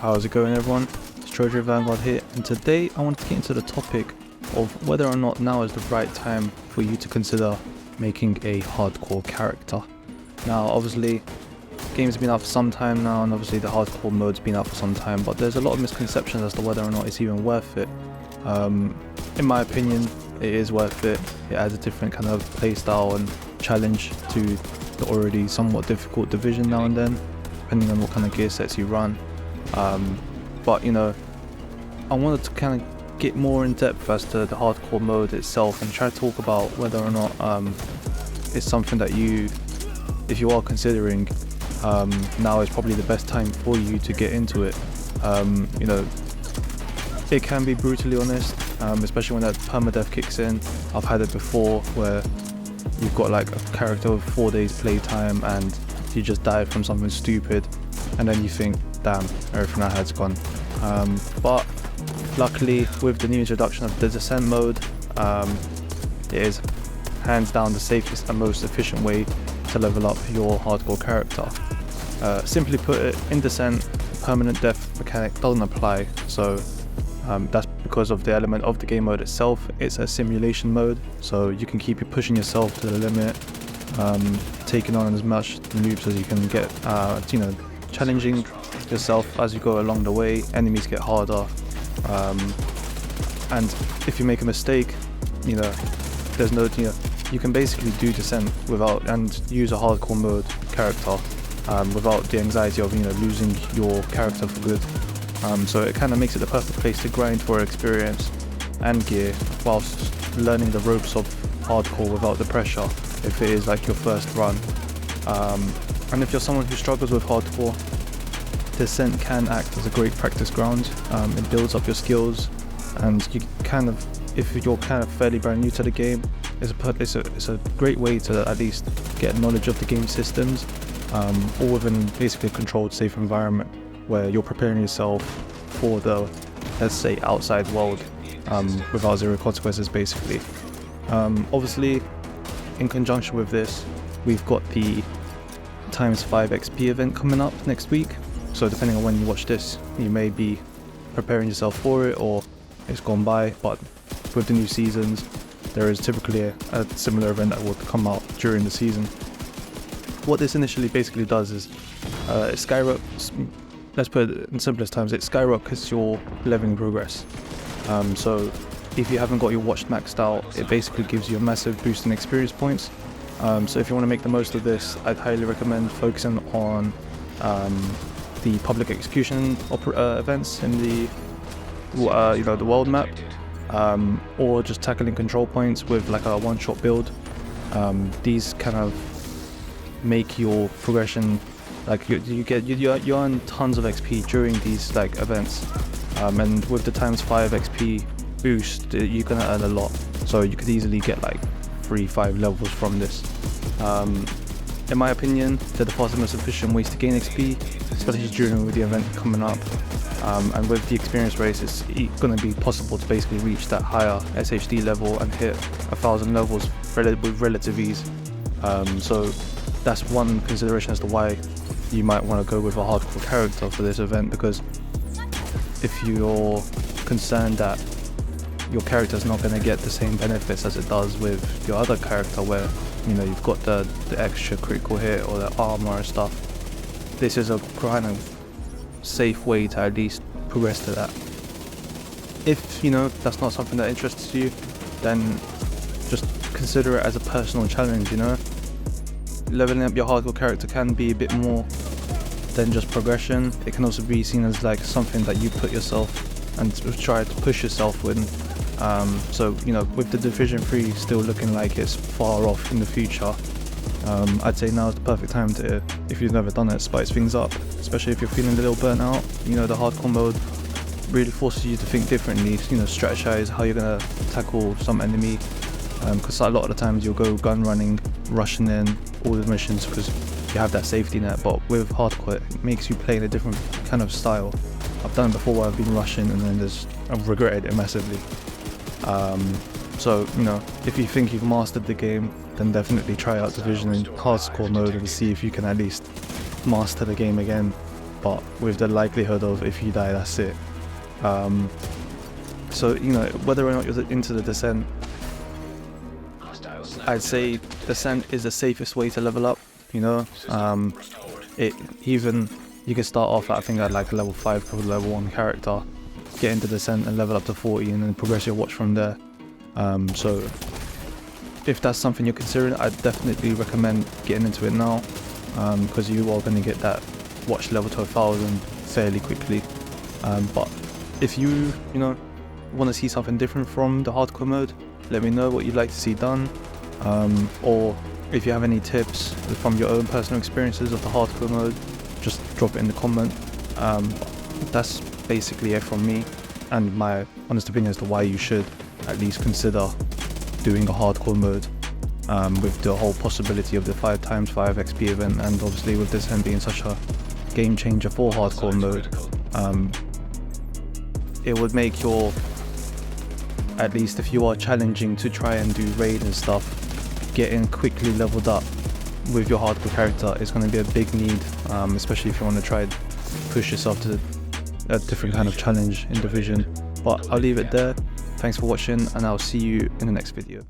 How's it going, everyone? It's Trojan Vanguard here, and today I want to get into the topic of whether or not now is the right time for you to consider making a hardcore character. Now obviously the game's been out for some time now, and obviously the hardcore mode's been out for some time, but there's a lot of misconceptions as to whether or not it's even worth it. In my opinion, it is worth it. It adds a different kind of playstyle and challenge to the already somewhat difficult division now and then, depending on what kind of gear sets you run. But you know, I wanted to kind of get more in depth as to the hardcore mode itself and try to talk about whether or not it's something that if you are considering, now is probably the best time for you to get into it. You know, it can be brutally honest, especially when that permadeath kicks in. I've had it before where you've got like a character with 4 days playtime and you just died from something stupid, and then you think, damn, everything I had's gone. But luckily, with the new introduction of the Descent mode, it is hands down the safest and most efficient way to level up your hardcore character. Simply put it, in Descent, permanent death mechanic doesn't apply, so that's because of the element of the game mode itself. It's a simulation mode, so you can keep pushing yourself to the limit, taking on as much noobs as you can get, you know, challenging yourself as you go along the way. Enemies get harder, and if you make a mistake, you know, there's no, you know, you can basically do Descent without, and use a hardcore mode character without the anxiety of, you know, losing your character for good. So it kind of makes it the perfect place to grind for experience and gear whilst learning the ropes of hardcore without the pressure if it is like your first run. And if you're someone who struggles with hardcore, Descent can act as a great practice ground. It builds up your skills, and you kind of, if you're kind of fairly brand new to the game, it's a great way to at least get knowledge of the game systems, all within basically a controlled, safe environment where you're preparing yourself for the, let's say, outside world without zero consequences, basically. Obviously, in conjunction with this, we've got the ×5 XP event coming up next week, so depending on when you watch this, you may be preparing yourself for it or it's gone by, but with the new seasons there is typically a similar event that will come out during the season. What this initially basically does is it skyrockets, let's put it in simplest terms, it skyrockets your leveling progress. So if you haven't got your watch maxed out, it basically gives you a massive boost in experience points. So if you want to make the most of this, I'd highly recommend focusing on the public execution events in the you know, the world map, or just tackling control points with like a one-shot build. These kind of make your progression, like you earn tons of XP during these like events, and with the ×5 XP boost, you're gonna earn a lot. So you could easily get like 3-5 levels from this. In my opinion, they're the fastest, most efficient ways to gain XP, especially during the event coming up. And with the experience race, it's going to be possible to basically reach that higher SHD level and hit 1,000 levels with relative ease. So that's one consideration as to why you might want to go with a hardcore character for this event, because if you're concerned that your character is not going to get the same benefits as it does with your other character, where, you know, you've got the extra critical hit or the armor and stuff, this is a kind of safe way to at least progress to that. If, you know, that's not something that interests you, then just consider it as a personal challenge, you know. Leveling up your hardcore character can be a bit more than just progression. It can also be seen as like something that you put yourself and try to push yourself with. So, you know, with the Division 3 still looking like it's far off in the future, I'd say now is the perfect time to, if you've never done it, spice things up, especially if you're feeling a little burnt out. You know, the hardcore mode really forces you to think differently, you know, strategize how you're going to tackle some enemy, because a lot of the times you'll go gun running, rushing in all the missions because you have that safety net, but with hardcore it makes you play in a different kind of style. I've done it before where I've been rushing and then I've regretted it massively. So, you know, if you think you've mastered the game, then definitely try out Division in hardcore mode and see if you can at least master the game again. but with the likelihood of if you die, that's it. So, you know, whether or not you're into the Descent, I'd say Descent is the safest way to level up, you know. You can start off at, I think, at like a level 5 to level 1 character, get into Descent and level up to 40 and then progress your watch from there. So if that's something you're considering, I'd definitely recommend getting into it now, because you are going to get that watch level to 1000 fairly quickly. But if you want to see something different from the hardcore mode, let me know what you'd like to see done, or if you have any tips from your own personal experiences of the hardcore mode, just drop it in the comment. That's basically it from me and my honest opinion as to why you should at least consider doing a hardcore mode, with the whole possibility of the 5x5 XP event, and obviously with this being such a game changer for hardcore mode, it would make your, at least if you are challenging to try and do raid and stuff, getting quickly leveled up with your hardcore character is going to be a big need, especially if you want to try and push yourself to a different kind of challenge in Division. But I'll leave it there. Thanks for watching, and I'll see you in the next video.